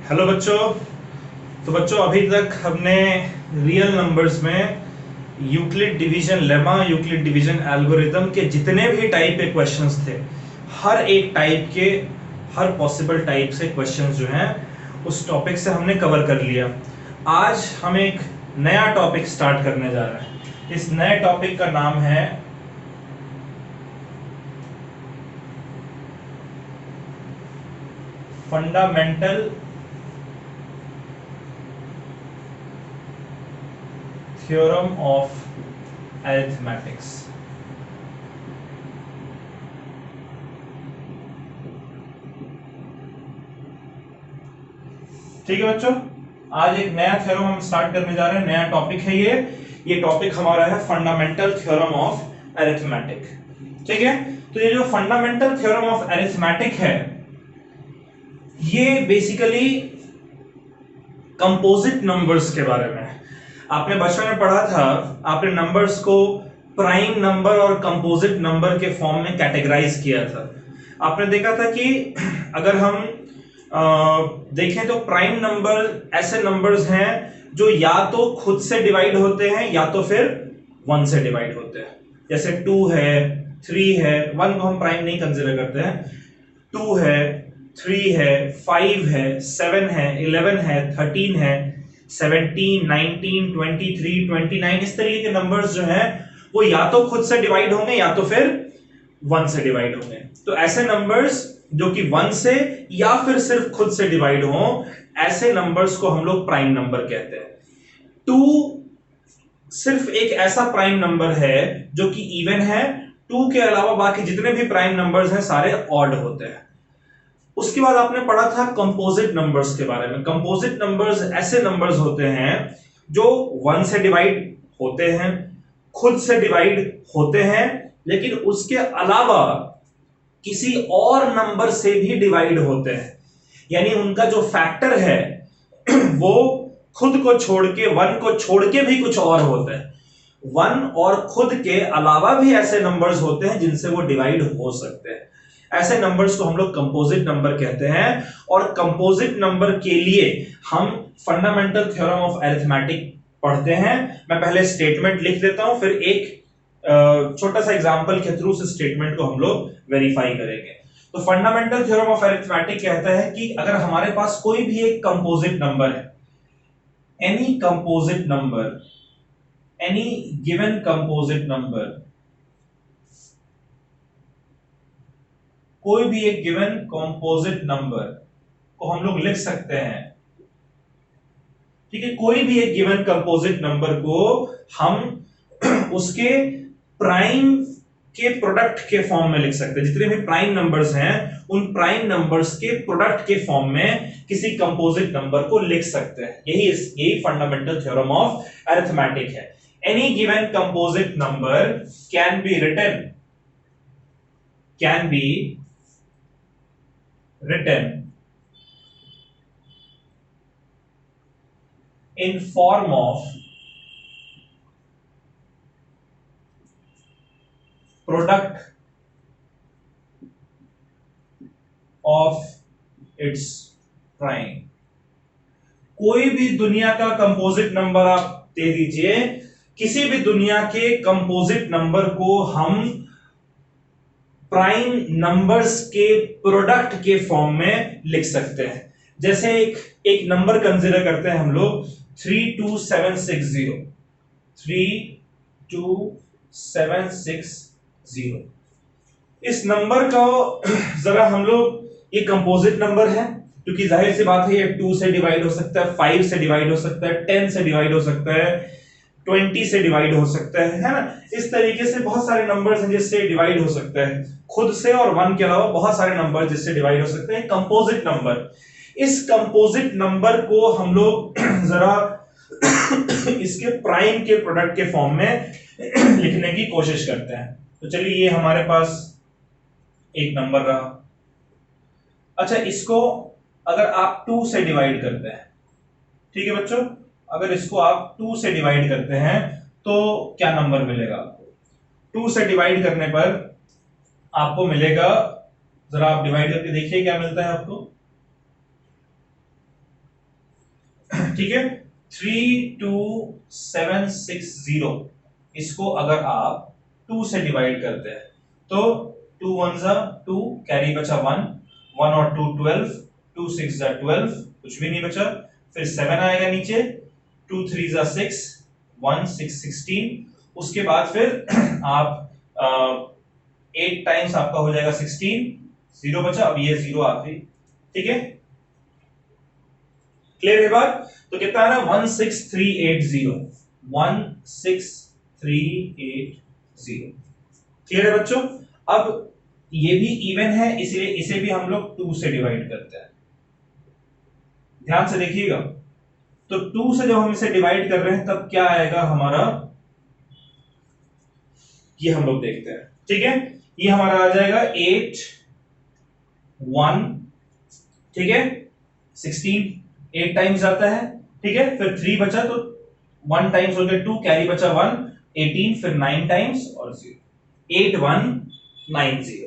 Hello बच्चों। तो बच्चों अभी तक हमने रियल नंबर्स में Euclid division lemma, Euclid division algorithm के जितने भी टाइप के क्वेश्चंस थे, हर एक टाइप के, हर पॉसिबल टाइप से क्वेश्चंस जो हैं उस टॉपिक से हमने कवर कर लिया। आज हम एक नया टॉपिक स्टार्ट करने जा रहे हैं। इस नए टॉपिक का नाम है फंडामेंटल थ्योरम ऑफ अरिथमेटिक्स। ठीक है बच्चों, आज एक नया थ्योरम हम स्टार्ट करने जा रहे हैं। नया टॉपिक है ये टॉपिक हमारा है फंडामेंटल थ्योरम ऑफ अरिथमेटिक। ठीक है, तो ये जो फंडामेंटल थ्योरम ऑफ अरिथमेटिक है ये बेसिकली कंपोजिट नंबर्स के बारे में है। आपने बचपन में पढ़ा था, आपने नंबर्स को प्राइम नंबर और कंपोजिट नंबर के फॉर्म में कैटेगराइज किया था। आपने देखा था कि अगर हम देखें तो प्राइम नंबर ऐसे नंबर्स हैं जो या तो खुद से डिवाइड होते हैं या तो फिर 1 से डिवाइड होते हैं। जैसे 2 है, 3 है, 1 को हम प्राइम नहीं कंसीडर करते हैं। 2 है, 3 है, 5 है, 7 है, 11 है, 13 है, 17, 19, 23, 29, इस तरीके के नंबर्स जो हैं वो या तो खुद से डिवाइड होंगे या तो फिर 1 से डिवाइड होंगे। तो ऐसे नंबर्स जो कि 1 से या फिर सिर्फ खुद से डिवाइड हो, ऐसे नंबर्स को हम लोग प्राइम नंबर कहते हैं। 2 सिर्फ एक ऐसा प्राइम नंबर है जो कि इवन है। 2 के अलावा बाकी जितने भी प्राइम नंबर्स हैं सारे ऑड होते हैं। उसके बाद आपने पढ़ा था कंपोजिट नंबर्स के बारे में। कंपोजिट नंबर्स ऐसे नंबर्स होते हैं जो 1 से डिवाइड होते हैं, खुद से डिवाइड होते हैं, लेकिन उसके अलावा किसी और नंबर से भी डिवाइड होते हैं। यानी उनका जो फैक्टर है वो खुद को छोड़ के, 1 को छोड़ के भी कुछ और होता है। 1 और खुद के अलावा भी ऐसे नंबर्स होते हैं जिनसे वो डिवाइड हो सकते हैं। ऐसे नंबर्स को हम लोग कंपोजिट नंबर कहते हैं। और कंपोजिट नंबर के लिए हम फंडामेंटल थ्योरम ऑफ अरिथमेटिक पढ़ते हैं। मैं पहले स्टेटमेंट लिख देता हूं, फिर एक छोटा सा एग्जांपल के थ्रू उस स्टेटमेंट को हम लोग वेरीफाई करेंगे। तो फंडामेंटल थ्योरम ऑफ अरिथमेटिक कहता है कि अगर हमारे पास कोई भी एक कंपोजिट नंबर है, any composite number, any given composite number, कोई भी एक गिवन कंपोजिट नंबर को हम लोग लिख सकते हैं। ठीक है, कोई भी एक गिवन कंपोजिट नंबर को हम उसके प्राइम के प्रोडक्ट के फॉर्म में लिख सकते हैं। जितने भी प्राइम नंबर्स हैं उन प्राइम नंबर्स के प्रोडक्ट के फॉर्म में किसी कंपोजिट नंबर को लिख सकते हैं। यही फंडामेंटल थ्योरम ऑफ अरिथमेटिक है। Any given composite number can be written in form of product of its prime। कोई भी दुनिया का कंपोजिट नंबर आप दे दीजिए, किसी भी दुनिया के कंपोजिट नंबर को हम प्राइम नंबर्स के प्रोडक्ट के फॉर्म में लिख सकते हैं। जैसे एक नंबर कंसीडर करते हैं हम लोग 32760। 32760 इस नंबर का जरा हम लोग, ये कंपोजिट नंबर है क्योंकि जाहिर सी बात है ये 2 से डिवाइड हो सकता है, 5 से डिवाइड हो सकता है, 10 से डिवाइड हो सकता है, 20 से डिवाइड हो सकता है ना। इस तरीके से बहुत सारे नंबर्स हैं जिससे डिवाइड हो सकता है, खुद से और 1 के अलावा बहुत सारे नंबर जिससे डिवाइड हो सकते हैं। कंपोजिट नंबर, इस कंपोजिट नंबर को हम लोग जरा इसके प्राइम के प्रोडक्ट के फॉर्म में लिखने की कोशिश करते हैं। तो चलिए, ये हमारे पास एक नंबर रहा। अच्छा, इसको अगर आप 2 से डिवाइड करते हैं, ठीक है बच्चों, अगर इसको आप 2 से डिवाइड करते हैं तो क्या नंबर मिलेगा आपको? 2 से डिवाइड करने पर आपको मिलेगा, जरा आप डिवाइड करके देखिए क्या मिलता है आपको। ठीक है, 32760 इसको अगर आप 2 से डिवाइड करते हैं तो 2 1 जा 2, कैरी बचा 1, 1 और 2 12, 2 6 जा 12, कुछ भी नहीं बचा, फिर 7 आएगा नीचे, 2 3 जा 6, 1 6 16, उसके बाद फिर आप 8 टाइम्स आपका हो जाएगा 16, 0 बचा, अब ये 0 आखिरी, ठीक है, क्लियर है बात? तो कितना आ रहा है 16380, 16380, क्लियर है बच्चों? अब ये भी इवन है, इसलिए इसे भी हम लोग 2 से डिवाइड करते हैं, ध्यान से देखिएगा। तो 2 से जब हम इसे डिवाइड कर रहे हैं तब क्या आएगा हमारा, ये हम लोग देखते हैं, ठीक है, ये हमारा आ जाएगा 8 1, ठीक है, 16 8 टाइम्स आता है, ठीक है, फिर 3 बचा तो 1 टाइम्स हो गया 2, कैरी बचा 1, 18, फिर 9 टाइम्स और 0, 8190।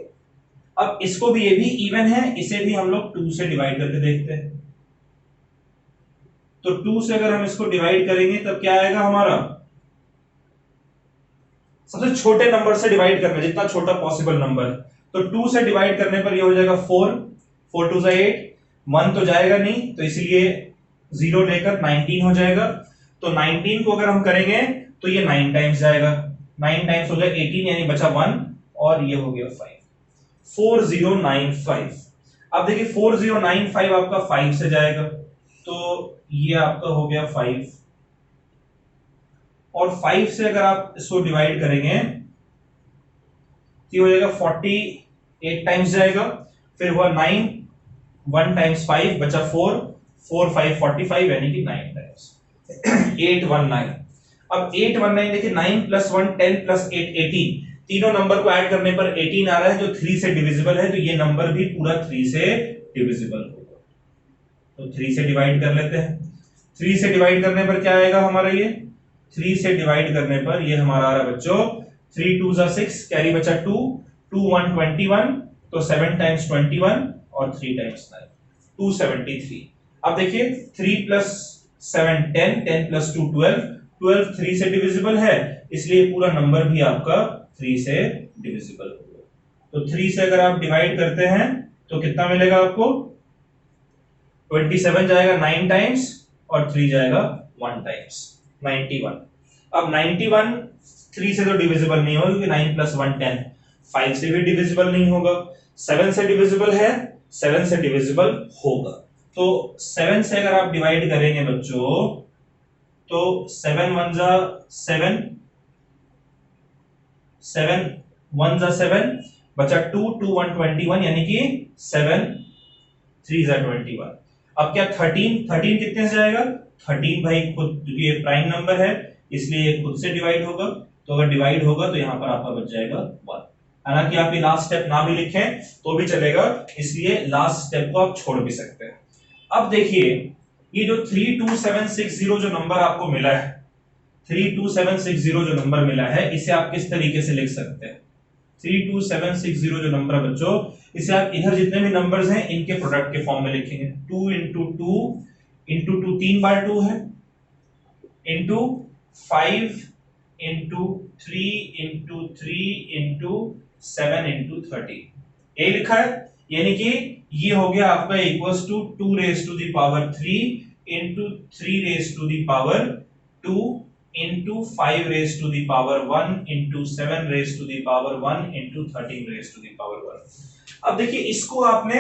अब इसको भी, ये भी इवन है, इसे भी हम लोग 2 से डिवाइड करके देखते हैं। तो 2 से अगर हम इसको डिवाइड करेंगे तब क्या आएगा हमारा, सबसे छोटे नंबर से डिवाइड करना, जितना छोटा पॉसिबल नंबर है, तो 2 से डिवाइड करने पर ये हो जाएगा 4, 4 2 8, 1 तो जाएगा नहीं तो इसलिए 0 लेकर 19 हो जाएगा। तो 19 को अगर हम करेंगे तो ये 9 टाइम्स जाएगा, 9 टाइम्स हो गया 18, यानी बचा 1 और ये हो गया 5, 4095। अब देखिए 4095 आपका 5 से जाएगा तो ये आपका हो गया 5, और 5 से अगर आप इसको डिवाइड करेंगे तो ये हो जाएगा 48 टाइम्स जाएगा, फिर हुआ 9, 1 टाइम्स 5 बचा 4, 4 5 45, यानी कि 9 टाइम्स 819। अब 819 देखिए 9 + 1 10 + 8 18, तीनों नंबर को ऐड करने पर 18 आ रहा है जो 3 से डिविजिबल है, तो ये नंबर भी पूरा 3 से डिविजिबल होगा। तो 3 से डिवाइड कर लेते हैं, 3 से डिवाइड करने पर क्या आएगा हमारा, ये 3 से डिवाइड करने पर ये हमारा आ रहा है बच्चों 3 2 जा 6, कैरी बचा 2, 2 1 21, तो 7 टाइम्स 21 और 3 टाइम्स 9, 273। अब देखिए 3 + 7 10, 10 + 2 12, 12 3 से डिविजिबल है, इसलिए पूरा नंबर भी आपका 3 से डिविजिबल होगा। तो 3 से अगर आप डिवाइड करते हैं तो कितना मिलेगा आपको, 27 जाएगा 9 टाइम्स और 3 जाएगा 1 टाइम्स, 91। अब 91 3 से तो डिविजिबल नहीं होगा क्योंकि 9 + 1 10, 5 से भी डिविजिबल नहीं होगा, 7 से डिविजिबल है, 7 से डिविजिबल होगा। तो 7 से अगर आप डिवाइड करेंगे बच्चों तो 7 1 जा 7, 7 1 जा 7, बचा 2 2 1 21, यानी कि 7 3 जा 21। अब क्या 13 कितने से जाएगा, 13 भाई खुद, क्योंकि ये प्राइम नंबर है इसलिए ये खुद से डिवाइड होगा, तो अगर डिवाइड होगा तो यहां पर आपका बच जाएगा 1। हालांकि आप ये लास्ट स्टेप ना भी लिखें तो भी चलेगा, इसलिए लास्ट स्टेप को आप छोड़ भी सकते हैं। अब देखिए ये जो 32760 जो नंबर आपको मिला है, 32760 जो नंबर मिला है, इसे आप किस तरीके से लिख सकते हैं, 32760 जो नंबर है बच्चों, इसे आप इधर जितने भी नंबर्स हैं इनके प्रोडक्ट के फॉर्म में लिखेंगे। 2 × 2 × 2 3 बार 2 है, इंटू 5 × 3 × 3 × 7 × 30, यही लिखा है, यानी कि ये हो गया आपका equals to 2 raised to the power 3 × 3 raised to the power 2 × 5 raised to the power 1 × 7 raised to the power 1 × 13 raised to the power 1। अब देखिए इसको आपने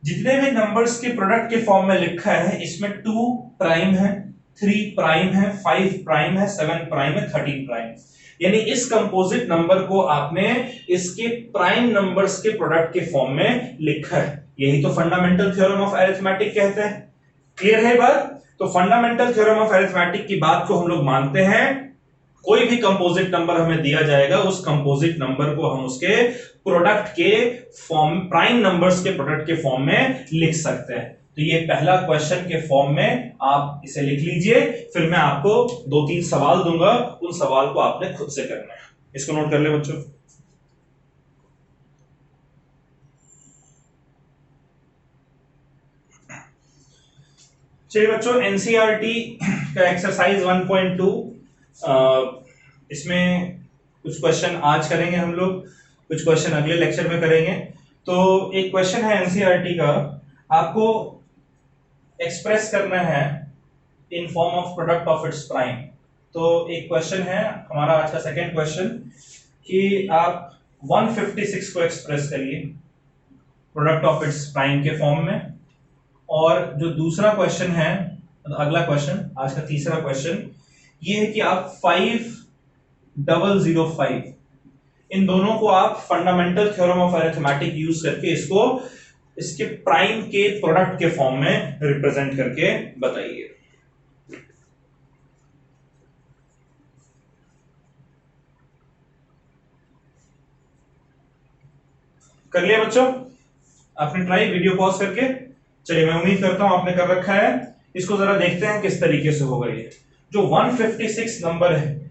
जितने भी नंबर्स के प्रोडक्ट के फॉर्म में लिखा है, इसमें 2 प्राइम है, 3 प्राइम है, 5 प्राइम है, 7 प्राइम है, 13 प्राइम, यानी इस कंपोजिट नंबर को आपने इसके प्राइम नंबर्स के प्रोडक्ट के फॉर्म में लिखा है। यही तो फंडामेंटल थ्योरम ऑफ अरिथमेटिक कहते हैं। क्लियर है बात? तो फंडामेंटल थ्योरम ऑफ अरिथमेटिक की बात को हम लोग मानते हैं, कोई भी कंपोजिट नंबर हमें दिया जाएगा, उस कंपोजिट नंबर को हम उसके प्रोडक्ट के फॉर्म, प्राइम नंबर्स के प्रोडक्ट के फॉर्म में लिख सकते हैं। तो ये पहला क्वेश्चन के फॉर्म में आप इसे लिख लीजिए, फिर मैं आपको 2-3 सवाल दूंगा, उन सवाल को आपने खुद से करना है। इसको नोट कर ले बच्चों। चलिए बच्चों, एनसीईआरटी का एक्सरसाइज 1.2, इसमें कुछ क्वेश्चन आज करेंगे हम लोग, कुछ क्वेश्चन अगले लेक्चर में करेंगे। तो एक क्वेश्चन है एनसीईआरटी का, आपको एक्सप्रेस करना है in form of product of its prime. तो एक क्वेश्चन है हमारा आज का सेकंड क्वेश्चन कि आप 156 को एक्सप्रेस करिए प्रोडक्ट ऑफ इट्स प्राइम के फॉर्म में। और जो दूसरा क्वेश्चन है, अगला क्वेश्चन, आज का तीसरा क्वेश्चन ये है कि आप 5005 इन दोनों को आप fundamental theorem of arithmetic use करके इसको इसके प्राइम के प्रोडक्ट के फॉर्म में रिप्रेजेंट करके बताइए। कर लिया बच्चों? आपने ट्राई वीडियो पॉज करके? चलिए, मैं उम्मीद करता हूं आपने कर रखा है। इसको जरा देखते हैं किस तरीके से होगा। ये जो 156 नंबर है,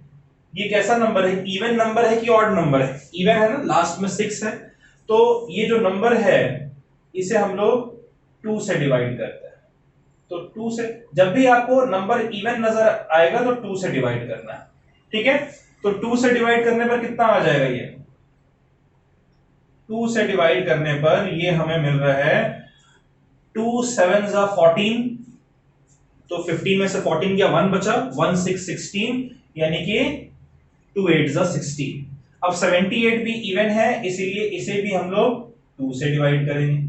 ये कैसा नंबर है? इवन नंबर है कि ऑड नंबर है? इवन है ना, लास्ट में 6 है। तो ये जो नंबर है इसे हम लोग 2 से डिवाइड करते हैं। तो 2 से जब भी आपको नंबर इवन नजर आएगा तो 2 से डिवाइड करना है, ठीक है? तो 2 से डिवाइड करने पर कितना आ जाएगा? ये 2 से डिवाइड करने पर ये हमें मिल रहा है 2 7 जा 14, तो 15 में से 14 गया, 1 बचा, 1 6 16, यानी कि 2 8 जा 16। अब 78 भी इवन है, इसीलिए इसे भी हम लोग 2 से डिवाइड करेंगे।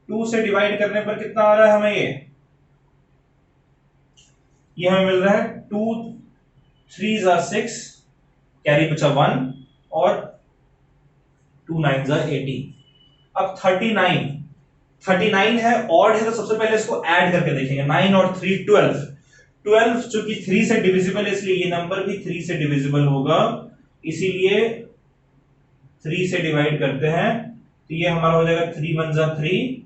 2 से डिवाइड करने पर कितना आ रहा है हमें? ये हमें मिल रहा है 2 3 जा 6, कैरी बचा 1, और 2 9 जा 18। अब 39 है, ऑड है, तो सबसे पहले इसको ऐड करके देखेंगे। 9 और 3 12 चूंकि 3 से डिविजिबल है, इसलिए ये नंबर भी 3 से डिविजिबल होगा, इसीलिए 3 से डिवाइड करते हैं। तो ये हमारा हो जाएगा 3 1 जा 3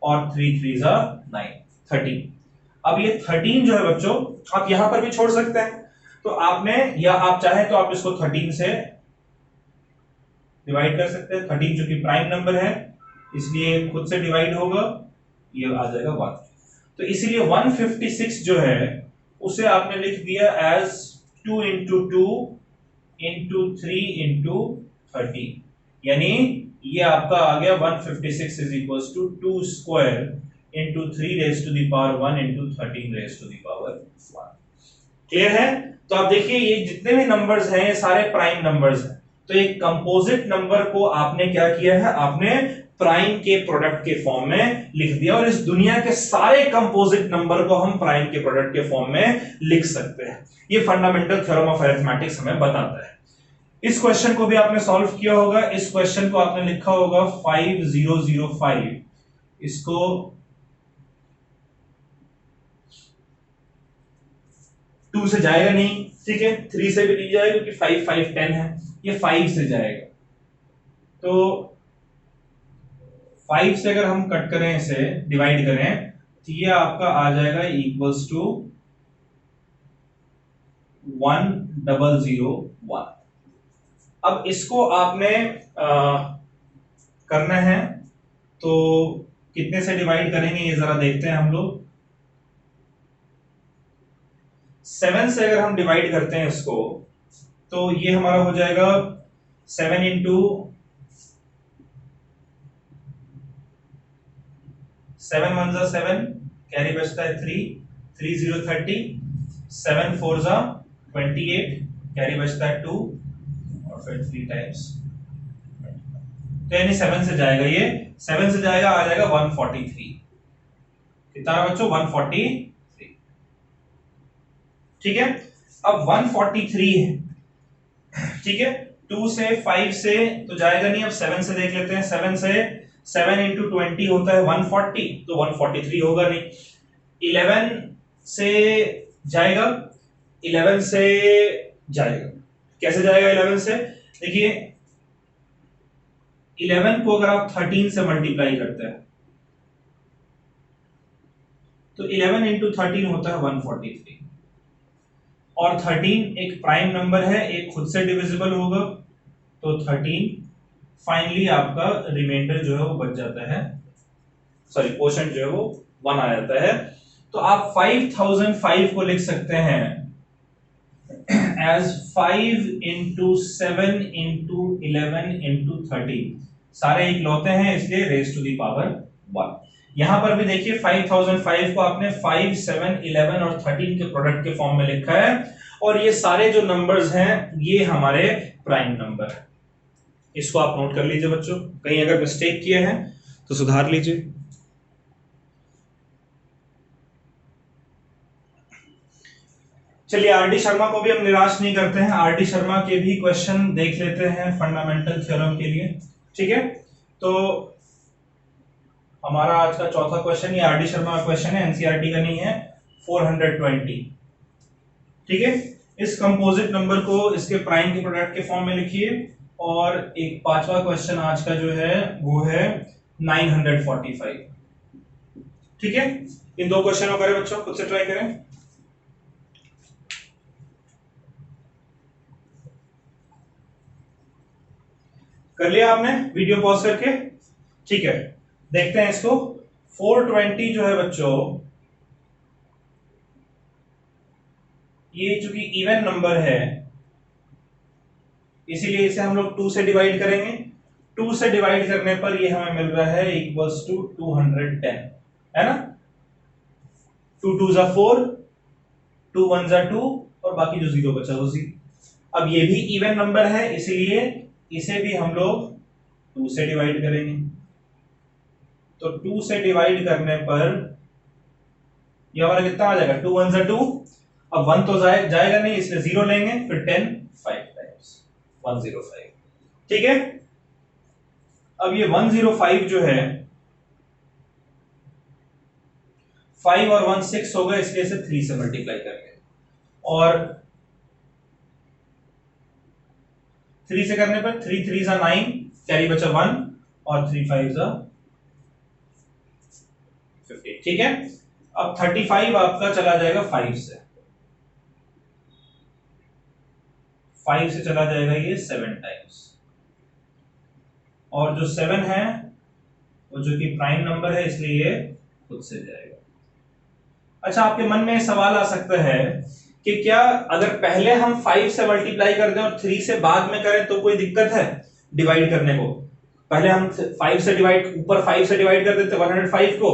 और 3 3 जा 9, 13। अब ये 13 जो है बच्चों, आप यहां पर भी छोड़ सकते हैं। तो आपने, या आप चाहे तो आप इसको 13 से डिवाइड कर सकते हैं। 13 जो कि प्राइम नंबर है, इसलिए खुद से डिवाइड होगा, ये आ जाएगा 1। तो इसीलिए 156 जो है उसे आपने लिख दिया एज 2 into 2 into 3 into 13, यानी ये आपका आ गया 156 is equals to 2 square into 3 raised to the power 1 into 13 raised to the power 1। Clear है? तो आप देखिए, ये जितने भी नंबर्स हैं ये सारे प्राइम नंबर्स हैं। तो एक कंपोजिट नंबर को आपने क्या किया है? आपने प्राइम के प्रोडक्ट के फॉर्म में लिख दिया, और इस दुनिया के सारे कंपोजिट नंबर को हम प्राइम के प्रोडक्ट के फॉर्म में लिख सकते हैं। ये फंडामेंटल थ्योरम ऑफ अरिथमेटिक्स हमें बताता है। इस क्वेश्चन को भी आपने सॉल्व किया होगा। इस क्वेश्चन को आपने लिखा होगा 5005। इसको टू से जाएगा नहीं, ठीक है, 3 से भी नहीं जाएगा क्योंकि 5 5 10 है, ये 5 से जाएगा। तो 5 से अगर हम कट करें, इसे डिवाइड करें, तो ये आपका आ जाएगा इक्वल्स टू 1001। अब इसको आपने करना है, तो कितने से डिवाइड करेंगे ये जरा देखते हैं हम लोग। 7 से अगर हम डिवाइड करते हैं इसको, तो ये हमारा हो जाएगा 7 into 7 1 जा 7, कैरी बचता है 3, 3 0 30, 7 4 जा 28, कैरी बचता है 2, और फिर 3 टाइम्स। तो यानी 7 से जाएगा, ये 7 से जाएगा, आ जाएगा 143। कितना बच्चों? 143, ठीक है। अब 143 है, ठीक है। 2 से 5 से तो जाएगा नहीं, अब 7 से देख लेते हैं। 7 से 7 into 20 होता है 140, तो 143 होगा नहीं। 11 से जाएगा, 11 से जाएगा, कैसे जाएगा 11 से? देखिए, 11 को अगर आप 13 से मल्टीप्लाई करते हैं, तो 11 into 13 होता है 143, और 13 एक प्राइम नंबर है, एक खुद से डिविजिबल होगा, तो 13 फाइनली आपका रिमाइंडर जो है वो बच जाता है, सॉरी क्वोशंट जो है वो 1 आ जाता है। तो आप 5005 को लिख सकते हैं एज 5 इंटू 7 इंटू 11 इंटू 13, सारे इकलौते हैं इसलिए रेज टू दी पावर 1। यहां पर भी देखिए 5005 को आपने 5, 7, 11 और 13 के प्रोडक्ट के फॉर्म में लिखा है, और ये सारे जो नंबर्स हैं ये हमारे प्राइम नंबर है। इसको आप नोट कर लीजिए बच्चों, कहीं अगर मिस्टेक किए हैं तो सुधार लीजिए। चलिए आरडी शर्मा को भी हम निराश नहीं करते हैं, आरडी शर्मा के भी क्वेश्चन देख लेते हैं फंडामेंटल थ्योरम के लिए। ठीक है, तो हमारा आज का चौथा क्वेश्चन ये आरडी शर्मा का क्वेश्चन है, एनसीईआरटी का नहीं है, 420। ठीक है, इस कंपोजिट नंबर को इसके प्राइम के प्रोडक्ट के फॉर्म में लिखिए, और एक पांचवा क्वेश्चन आज का जो है वो है 945। ठीक है, इन दो क्वेश्चनों को करें बच्चों, खुद से ट्राई करें। कर लिया आपने वीडियो पॉज करके? ठीक है, देखते हैं इसको। 420 जो है बच्चों, ये चूंकि इवन नंबर है इसीलिए इसे हम लोग 2 से डिवाइड करेंगे। 2 से डिवाइड करने पर ये हमें मिल रहा है इक्वल्स टू 210, है ना। 2 2 जा 4, 2 1 जा 2, और बाकी जो जीरो बचा वो 0। अब ये भी इवन नंबर है इसलिए इसे भी हम लोग 2 से डिवाइड करेंगे। तो 2 से डिवाइड करने पर ये हमारा कितना आ जाएगा, 2 1 जा 2। अब 1 तो जाएगा नहीं इसलिए 0 लेंगे, फिर 10 5 टाइम्स 105। ठीक है, अब ये 105 जो है 5 और 1 6 होगा इसलिए इसे 3 से मल्टीप्लाई करेंगे, और 3 से करने पर 3 3 जा 9, कैरी बचा 1, और 3 5 जा 15। ठीक है, अब 35 आपका चला जाएगा 5 से, 5 से चला जाएगा ये 7 टाइम्स, और जो 7 है वो जो कि प्राइम नंबर है इसलिए ये खुद से जाएगा। अच्छा, आपके मन में सवाल आ सकता है कि क्या अगर पहले हम 5 से मल्टीप्लाई कर दें और 3 से बाद में करें तो कोई दिक्कत है डिवाइड करने को? पहले हम 5 से डिवाइड, ऊपर 5 से डिवाइड कर देते 105 को,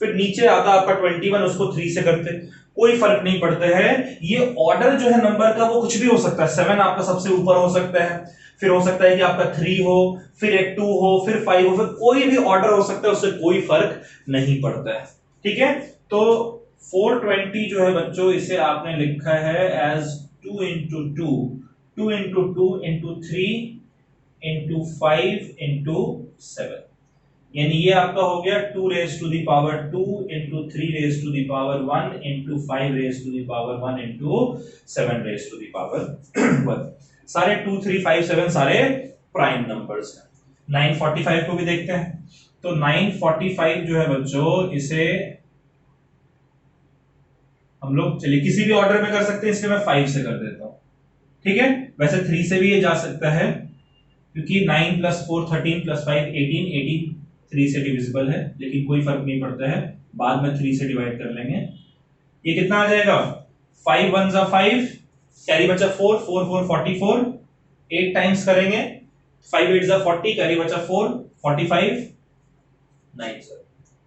फिर नीचे आता आपका 21 उसको 3 से करते, कोई फर्क नहीं पड़ता है। ये ऑर्डर जो है नंबर का वो कुछ भी हो सकता है, 7 आपका सबसे ऊपर हो सकता है, फिर हो सकता है कि आपका 3 हो, फिर एक 2 हो, फिर 5 हो, फिर कोई भी ऑर्डर हो सकता है, उससे कोई फर्क नहीं पड़ता है। ठीक है, तो 420 जो है बच्चों इसे आपने लिखा है as 2 into 2, 2 into 2 into 3 into 5 into 7, यानी ये आपका हो गया 2 raise to the power 2 into 3 raise to the power 1 into 5 raise to the power 1 into 7 raise to the power 1। सारे 2 3 5 7 सारे प्राइम नंबर्स हैं। 945 को भी देखते हैं, तो 945 जो है बच्चों इसे हम लोग चलिए किसी भी ऑर्डर में कर सकते हैं, इसलिए मैं 5 से कर देता हूं। ठीक है, वैसे 3 से भी ये जा सकता है क्योंकि 9 + 4 13 + 5 18, 18 3 से डिविजिबल है, लेकिन कोई फर्क नहीं पड़ता है, बाद में 3 से डिवाइड कर लेंगे। ये कितना आ जाएगा, 5 1 जा 5, कैरी बचा 4, 4 4 44, 8 टाइम्स करेंगे, 5 8 जा 40, कैरी बचा 4 45 9 सर।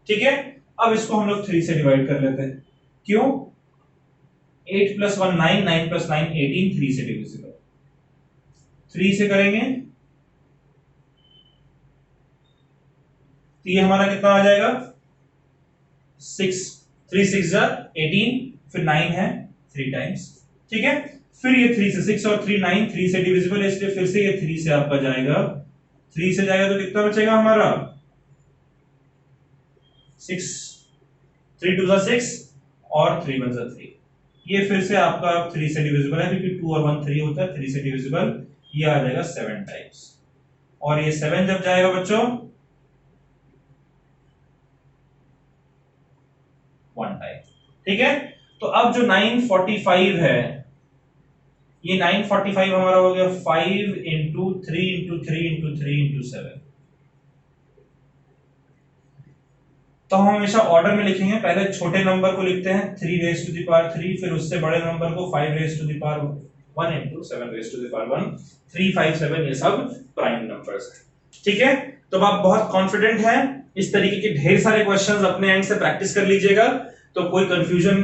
ठीक है, अब इसको हम लोग 3 से डिवाइड कर लेते हैं। क्यों, 8 + 1 9, 9 + 9 18, 3 से डिविजिबल, 3 से करेंगे तो ये हमारा कितना आ जाएगा 6, 3 6 जा 18, फिर 9 है 3 टाइम्स। ठीक है, फिर ये 3 से 6 और 3 9, 3 से डिविजिबल है इसलिए फिर से ये 3 से आपका जाएगा, 3 से जाएगा तो कितना बचेगा हमारा 6, 3 2 जा 6 और 3 1 जा 3। ये फिर से आपका 3 से डिविजिबल है क्योंकि 2 और 1 3 होता है, 3 से डिविजिबल, ये आ जाएगा 7 टाइम्स, और ये 7 जब जाएगा बच्चों 1 टाइम। ठीक है, तो अब जो 945 है, ये 945 हमारा हो गया 5 इंटू 3 इंटू 3 इंटू 3 इंटू 7। तो हम हमेशा ऑर्डर में लिखेंगे, पहले छोटे नंबर को लिखते हैं 3 रेज टू द पावर 3, फिर उससे बड़े नंबर को 5 raise to the power 1 into 7 raise to the power 1, 3 5 7, ये सब प्राइम नंबर्स हैं। ठीक है, तो आप बहुत कॉन्फिडेंट हैं, इस तरीके के ढेर सारे क्वेश्चंस अपने एंड से प्रैक्टिस कर लीजिएगा, तो कोई कंफ्यूजन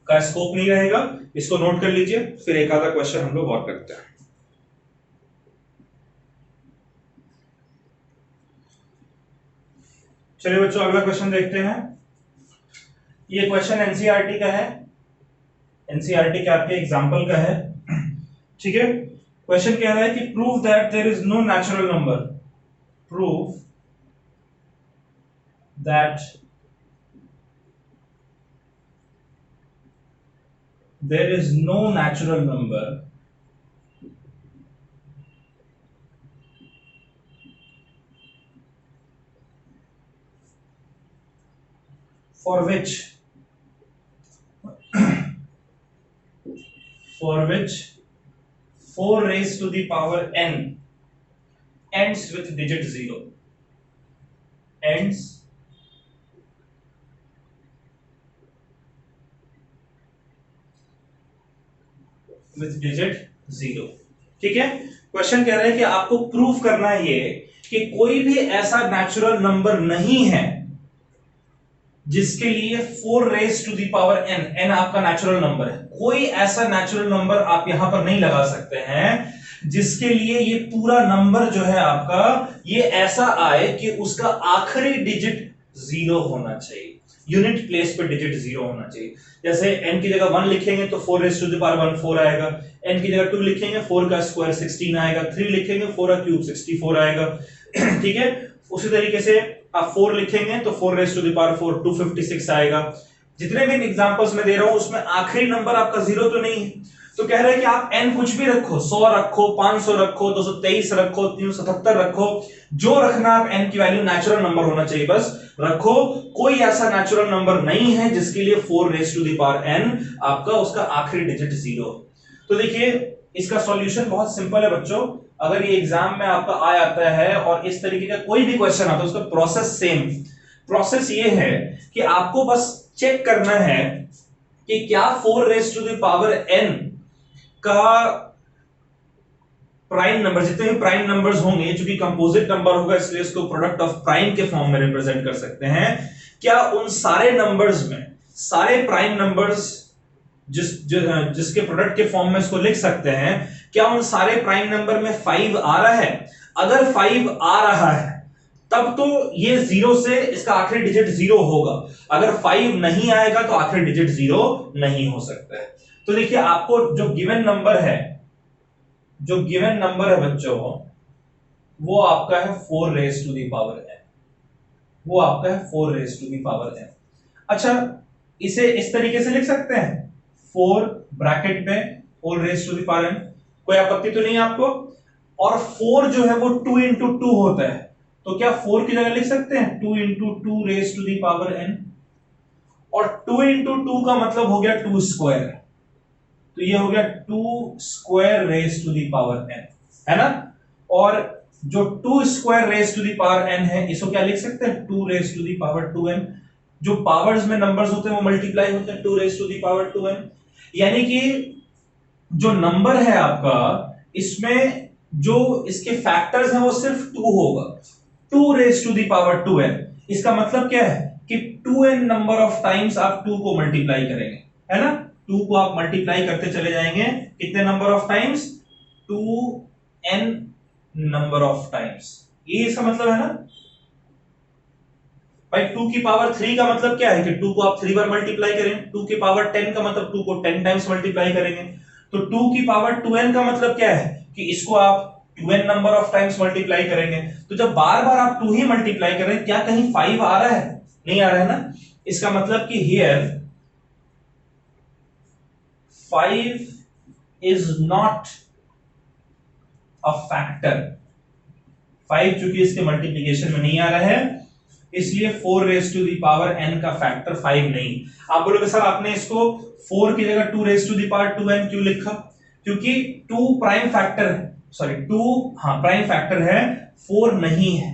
का स्कोप नहीं रहेगा। इसको नोट कर लीजिए, फिर एक आधा क्वेश्चन हम लोग और करते हैं। चलिए बच्चों, अगला क्वेश्चन देखते हैं। ये क्वेश्चन एनसीईआरटी का है, एनसीईआरटी के आपके एग्जाम्पल का है। ठीक है, क्वेश्चन कह रहा है कि prove that there is no natural number, prove that there is no natural number for which 4 raised to the power n ends with digit 0, ends with digit 0। ठीक है, क्वेश्चन कह रहा है कि आपको प्रूफ करना है ये कि कोई भी ऐसा नेचुरल नंबर नहीं है जिसके लिए 4 raise to the power n, n आपका नेचुरल नंबर है, कोई ऐसा नेचुरल नंबर आप यहां पर नहीं लगा सकते हैं जिसके लिए ये पूरा नंबर जो है आपका ये ऐसा आए कि उसका आखिरी डिजिट 0 होना चाहिए, यूनिट प्लेस पे डिजिट 0 होना चाहिए। जैसे n की जगह 1 लिखेंगे तो 4 रेज टू दी पावर 1 4 आएगा, n की जगह 2 लिखेंगे 4 का स्क्वायर 16 आएगा, 3 लिखेंगे 4 का क्यूब 64 आएगा। ठीक है, उसी तरीके से आप 4 लिखेंगे तो 4 रेज टू द पावर 4 256 आएगा। जितने भी एग्जांपल्स में दे रहा हूं उसमें आखिरी नंबर आपका 0 तो नहीं है, तो कह रहे हैं कि आप n कुछ भी रखो, 100 रखो, 500 रखो, 223 रखो, 377 रखो, जो रखना आप n की वैल्यू नेचुरल नंबर होना चाहिए बस रखो। कोई ऐसा नेचुरल नंबर नहीं है जिसके लिए 4 raise to the power n आपका उसका आखिरी डिजिट 0। तो देखिए इसका सॉल्यूशन बहुत सिंपल है बच्चों, अगर ये एग्जाम में आपका आ जाता है और इस तरीके का कोई भी क्वेश्चन आता है उसका प्रोसेस सेम, प्रोसेस ये है कि आपको बस चेक करना है कि क्या 4 raise to the power n का प्राइम नंबर, जितने भी प्राइम नंबर्स होंगे, चूंकि कंपोजिट नंबर होगा इसलिए इसको प्रोडक्ट ऑफ प्राइम के फॉर्म में रिप्रेजेंट कर सकते हैं, क्या उन सारे नंबर्स में सारे प्राइम नंबर्स जिसके प्रोडक्ट के फॉर्म में इसको लिख सकते हैं, क्या उन सारे प्राइम नंबर में 5 आ रहा है? अगर 5 आ रहा है तब तो ये 0 से इसका आखिरी डिजिट 0 होगा, अगर 5 नहीं आएगा तो आखिरी डिजिट 0 नहीं हो सकता है। तो देखिए आपको जो गिवन नंबर है, जो गिवन नंबर है बच्चों वो आपका है 4 raise to the power n, वो आपका है 4 raise to the power n। अच्छा, इसे इस तरीके से लिख सकते हैं 4 ब्रैकेट में 4 raise to the power n, कोई आपत्ति तो नहीं है आपको? और 4 जो है वो 2 into 2 होता है, तो क्या 4 की जगह लिख सकते हैं 2 into 2 raise to the power n, और 2 into 2 का मतलब हो गया 2 स्क्वायर, तो ये हो गया 2 square raise to the power n, है ना? और जो 2 square raise to the power n है इसको क्या लिख सकते हैं 2 raise to the power 2n। जो पावर्स में नंबर्स होते हैं वो मल्टीप्लाई होते हैं 2 raise to the power 2n, यानी कि जो नंबर है आपका इसमें जो इसके फैक्टर्स हैं वो सिर्फ 2 होगा, 2 raise to the power 2n। इसका मतलब क्या है कि 2n नंबर ऑफ टाइम्स आप 2 को मल्टीप्लाई करेंगे, है ना? 2 को आप मल्टीप्लाई करते चले जाएंगे, कितने number of times? 2n number of times, ये इसका मतलब है ना भाई। 2 की पावर 3 का मतलब क्या है कि 2 को आप 3 बार मल्टीप्लाई करें, 2 की पावर 10 का मतलब 2 को 10 टाइम्स मल्टीप्लाई करेंगे, तो 2 की पावर 2n का मतलब क्या है कि इसको आप 2n number of times multiply करेंगे। तो जब बार बार आप 2 ही मल्टीप्लाई कर रहे हैं, क्या कहीं 5 आ रहा है? नहीं आ रहा है ना? इसका मतलब कि here 5 is not a factor, 5 चूंकि इसके मल्टीप्लिकेशन में नहीं आ रहा है इसलिए 4 raise to the power n का फैक्टर 5 नहीं। आप बोलोगे सर आपने इसको 4 की जगह 2 raise to the power 2n क्यों लिखा? क्योंकि 2 प्राइम फैक्टर है, सॉरी 2 हाँ प्राइम फैक्टर है, 4 नहीं है।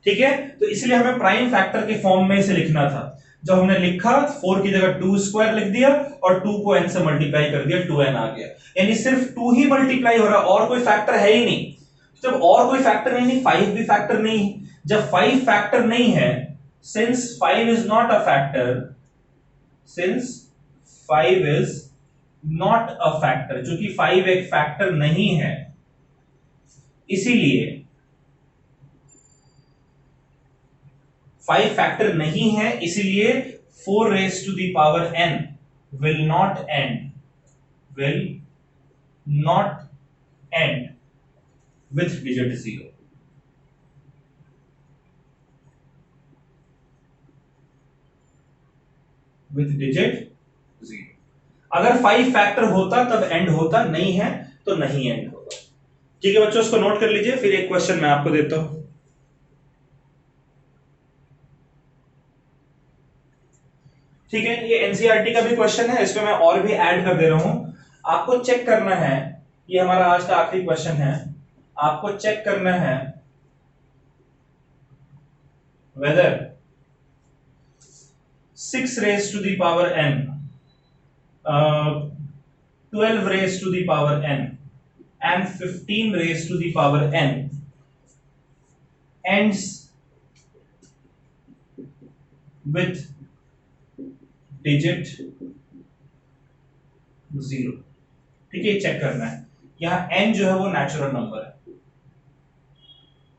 ठीक है, तो इसलिए हमें प्राइम फैक्टर के फॉर्म में इसे लिखना था। जब हमने लिखा 4 की जगह 2 स्क्वायर लिख दिया और 2 को n से मल्टीप्लाई कर दिया, 2n आ गया, यानी सिर्फ 2 ही मल्टीप्लाई हो रहा, और कोई फैक्टर है ही नहीं। जब और कोई फैक्टर नहीं, 5 भी फैक्टर नहीं, जब 5 फैक्टर नहीं है, since 5 is not a factor, since 5 is not a factor, क्योंकि 5 एक फैक्टर नहीं है, इसीलिए 5 फैक्टर नहीं है, इसीलिए 4 raise to the power n will not end with digit 0. with digit 0. अगर 5 फैक्टर होता तब एंड होता, नहीं है तो नहीं एंड होगा। ठीक है बच्चों, इसको नोट कर लीजिए। फिर एक क्वेश्चन मैं आपको देता हूं। ठीक है, ये एनसीईआरटी का भी क्वेश्चन है, इसमें मैं और भी ऐड कर दे रहा हूं। आपको चेक करना है, ये हमारा आज का आखिरी क्वेश्चन है, आपको चेक करना है whether 6 raised to the power n, 12 raised to the power n and 15 raised to the power n ends with digit 0। ठीक है, चेक करना है। यहां n जो है वो नेचुरल नंबर है,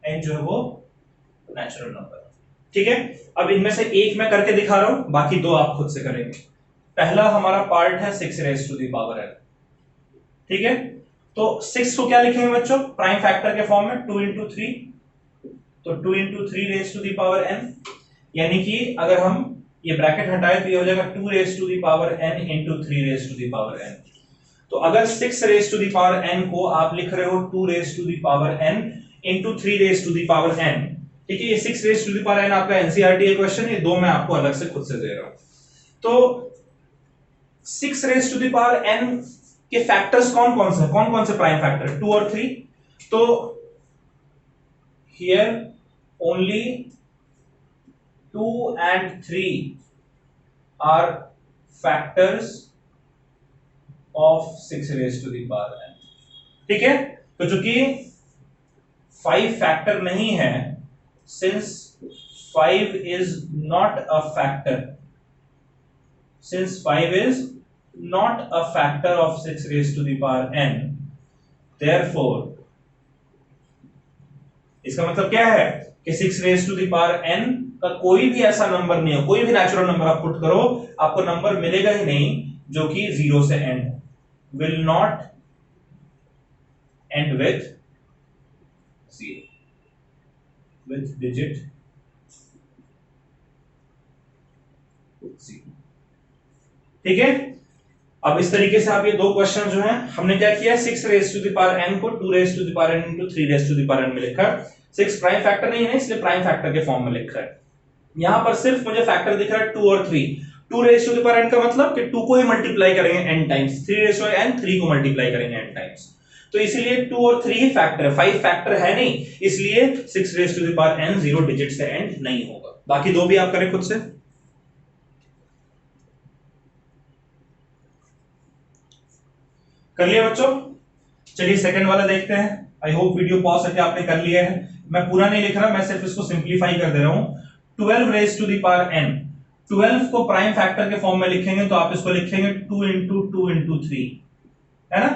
n जो है वो नेचुरल नंबर है। ठीक है, अब इनमें से एक मैं करके दिखा रहा हूं, बाकी दो आप खुद से करेंगे। पहला हमारा पार्ट है 6 raise to the power n। ठीक है, तो 6 को क्या लिखेंगे बच्चों, प्राइम फैक्टर के फॉर्म में 2 इंटू 3, तो 2 into 3 raise to the power n, यानी कि अगर हम ये ब्रैकेट हटाए तो ये हो जाएगा 2 raise to the power n into 3 raise to the power n। तो अगर 6 raise to the power n को आप लिख रहे हो 2 raise to the power n into 3 raise to the power n, ठीक है, ये 6 raise to the power n आपका एनसीईआरटी क्वेश्चन, ये दो मैं आपको अलग से खुद से दे रहा हूं। तो 6 raise to the power n के फैक्टर्स कौन कौन से प्राइम फैक्टर, 2 और 3। तो here only 2 and 3 are factors of 6 raised to the power n। ठीक है, तो चूंकि 5 फैक्टर नहीं है, since 5 is not a factor, since 5 is not a factor of 6 raised to the power n, therefore इसका मतलब क्या है कि 6 raised to the power n का कोई भी ऐसा नंबर नहीं है, कोई भी नेचुरल नंबर आप पुट करो आपको नंबर मिलेगा ही नहीं जो कि 0 से एंड हो, will not end with 0, with digit 0। ठीक है, अब इस तरीके से आप ये दो क्वेश्चन जो हैं, हमने क्या किया, 6 raise to the power n को 2 raise to the power n into 3 raise to the power n में लिखा। 6 प्राइम फैक्टर नहीं है इसलिए प्राइम फैक्टर के फॉर्म में लिखा है। यहां पर सिर्फ मुझे फैक्टर दिख रहा है 2 और 3। 2 raise to the power n का मतलब कि 2 को ही मल्टीप्लाई करेंगे n times, 3 raise to n 3 को मल्टीप्लाई करेंगे n टाइम्स, तो इसीलिए 2 और 3 ही फैक्टर है, 5 फैक्टर है नहीं, इसलिए 6 raise to the power n 0 digit से एंड नहीं होगा। बाकी दो भी आप करें खुद से। कर लिया बच्चों, चलिए सेकंड वाला देखते हैं। आई होप वीडियो पॉज करके आपने कर लिया है, मैं पूरा नहीं लिख रहा, मैं सिर्फ इसको सिंपलीफाई कर दे रहा हूं। 12 raise to the power n, 12 को प्राइम फैक्टर के फॉर्म में लिखेंगे तो आप इसको लिखेंगे 2 इंटू 2 इंटू 3, है ना,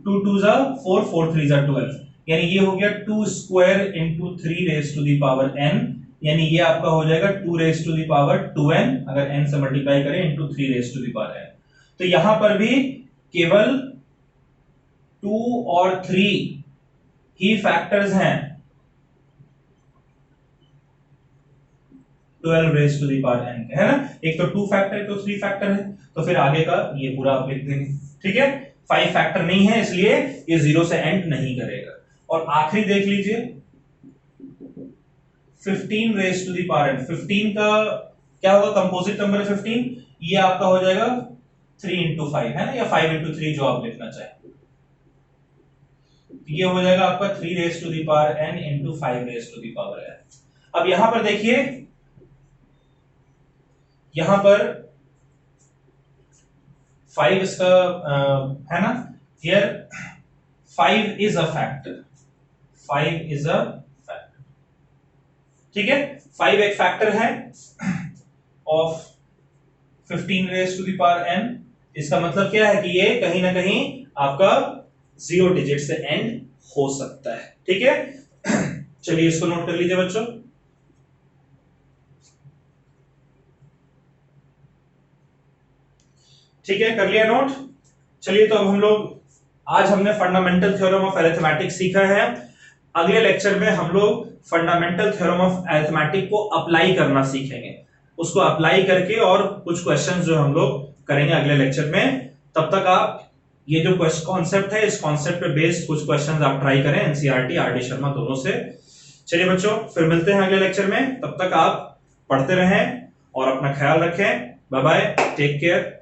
2 2 जा 4, 4 3 जा 12, यानी ये हो गया 2 square into 3 raise to the power n, यानी ये आपका हो जाएगा 2 raise to the power 2n, अगर n से मल्टीप्लाई करें into 3 raise to the power n। तो यहां पर भी केवल 2 और 3 ही फैक्टर्स हैं 12 raise to the power n के, है ना, एक तो 2 फैक्टर है तो 3 फैक्टर है, तो फिर आगे का ये पूरा आप लिख देंगे। ठीक है, 5 फैक्टर नहीं है इसलिए ये 0 से एंड नहीं करेगा। और आखिरी देख लीजिए 15 raise to the power n, 15 का क्या होगा, कंपोजिट नंबर है 15, ये आपका हो जाएगा 3 इंटू 5, है ना, या 5 इंटू 3 जो आप लिखना चाहें, ये हो जाएगा आपका 3 raise to the power n into 5 raise to the power n। अब यहां पर देखिए, यहां पर 5 इसका है ना, here 5 is a factor, 5 is a factor, ठीक है। 5 एक फैक्टर है of 15 raise to the power n। इसका मतलब क्या है कि ये कहीं ना कहीं आपका 0 डिजिट से एंड हो सकता है, ठीक है। चलिए इसको नोट कर लीजिए बच्चों। ठीक है, कर लिया नोट। चलिए तो अब हम लोग, आज हमने फंडामेंटल थ्योरम ऑफ अरिथमेटिक सीखा है। अगले लेक्चर में हम लोग फंडामेंटल थ्योरम ऑफ अरिथमेटिक को अप्लाई करना सीखेंगे, उसको अप्लाई करके और कुछ क्वेश्चंस जो हम लोग करेंगे अगले लेक्चर में। तब तक आप ये जो कॉन्सेप्ट है, इस कॉन्सेप्ट पे बेस्ड कुछ क्वेश्चंस आप ट्राई करें एनसीईआरटी, आरडी शर्मा दोनों से। चलिए बच्चों, फिर मिलते हैं अगले लेक्चर में। तब तक आप पढ़ते रहें और अपना ख्याल रखें। Bye bye, take care.